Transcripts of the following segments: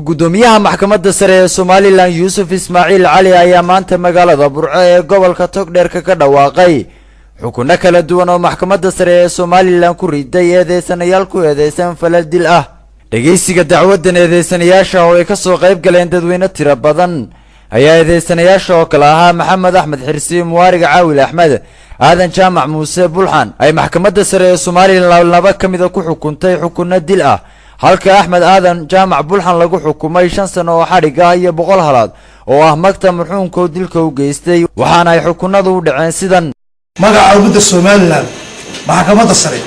gudoomiyaha maxkamadda sare ee Somaliland Yuusuf Ismaaciil Cali ayaa maanta magaalada Burco ee gobolka Togdheer ka dhawaaqay xukunno kala duwan oo maxkamadda sare ee Somaliland ku riday eedeysanayaal ku eedeysan falal dil ah. dhageysiga dacwadan eedeysanayaasha oo ay ka soo qayb galeen dadweyne tiro badan ayaa eedeysanayaasha oo kala ahaa Maxamed Axmed Xirsi, Muwarig Caawil Axmed, Aadan Jaamac Muuse Bulxan ay maxkamadda sare ee Somaliland laba kamid ah ku xukuntay xukunno dil ah, halka Axmed Aadan Jaamac Bulxan lagu xukumay 5 sano oo xarig ah iyo 100 halaad oo ah magta marxuumka dilka u geystay, waxaana ay xukunnadu u dhaceen sidan. magaca ummadda Somaliland maxkamadda sare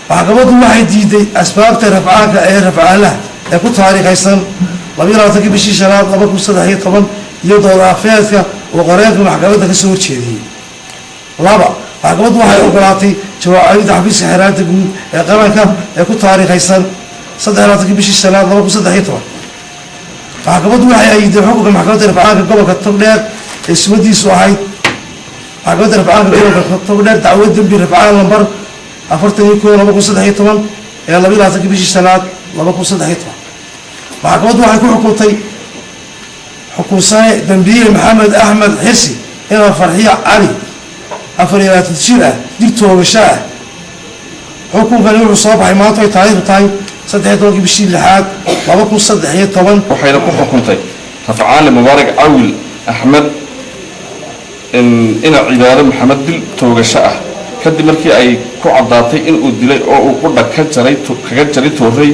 maxkamaddu waxay diiday asbaabta rafcaanka ee rafcaalaha ee ku taariikhaysan 22 bishii shanaad 2013 iyo doorafeedka oo qareenka maxkamadda ka soo horjeediyay. laba maxkamaddu waxay ogolaatay jawaabta xafiiska xeeraanta guud ee qaranka ee ku taariikhaysan 23 bishii shanaad 2013. maxkamaddu waxay ayday xukunka maxkamadda rafcaanka gobolka Togdheer ee sumadiisu ahayd maxkamadda rafcaanka gobolka Togdheer dacwad dambi rafcaan lambar 41/2013 ee 22 bishii shanaad 2013. maxkamaddu waxay ku xukuntay xukunsane dambiile Maxamed Axmed Xirsi inuu Farxiyo Cali 24 jir ah dil toogasho ah. xukunkani wuxuu soo baxay maanta ay taariikhdu tahay 13 bishii lixaad 2013. waxayna ku xukuntay rafcaale Muwarig Caawil Axmed ina cibaado Maxamed dil toogasho ah kadib markii ay ku cadaatay in uu dilay oo uu ku dhaka jaray kaga jaray tooray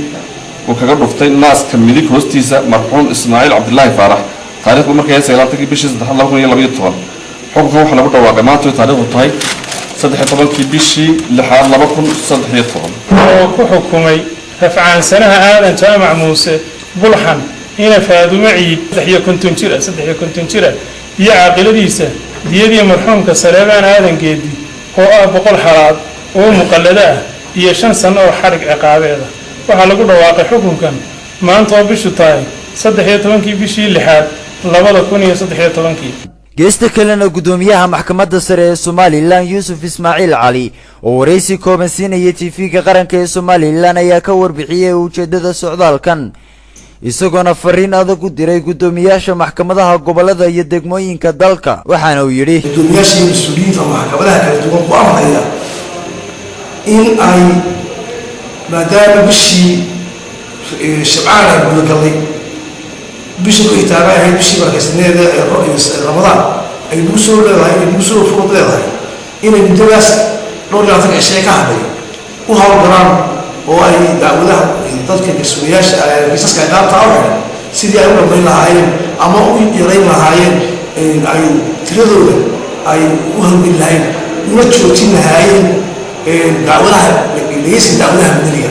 oo kaga dhuftay naaska midig hoostiisa marxuum Ismaaciil Cabdullaahi Faarax taariikhdu markay 19 bishii 2012. xukunka waxa lagu dhawaaqay maanta ay taariikhdu tahay 13 bishii lixaad 2013 oo ku xukumay rafcaan sanaha Aadan Jaamac Muuse Bulxan ina Faadumo Ciid 53 jir iyo caaqiladiisa diyadii marxuumka Saleebaan Aadan Geedi oo ah 100 halaad oo muqallada ah iyo 5 sano oo xarig ciqaabeeda. waxa lagu dhawaaqay xukunkan maanta oo bishu tahay 13 bishii lixaad 2013. geesta kalena gudoomiyaha maxkamadda sare ee Somaliland Yuusuf Ismaaciil Cali oo wareysi kooban siinayay TV-ga qaranka ee Somaliland ayaa ka warbixiyay ujeedada socdaalkan, isagoona fariin adag u diray gudoomiyaasha maxkamadaha gobolada iyo degmooyinka dalka. waxaana uu yiri gudoomiyaasha mas'uuliyiinta maxkamadaha kala duwan ku amraya in ay maadaama bishii Shabcaan ay gudagalay bishii ku itaabay bishii barkeysneeda ee Ramadaan ay ugu soo leedahay ugu soo furud leedahay inay muddadaas dhowr iyo 20 cisho ka hadlay u hawlgalaan oo ay dacwadaha dadka gasooyaasha kiisaska qaabta ah sidii ay u dhameyn lahaayeen ama u yareyn lahaayeen ay tiradooda ay u hawlin lahaayeen una joojin lahaayeen dacwadaha dhageysiga dacwadaha madaniga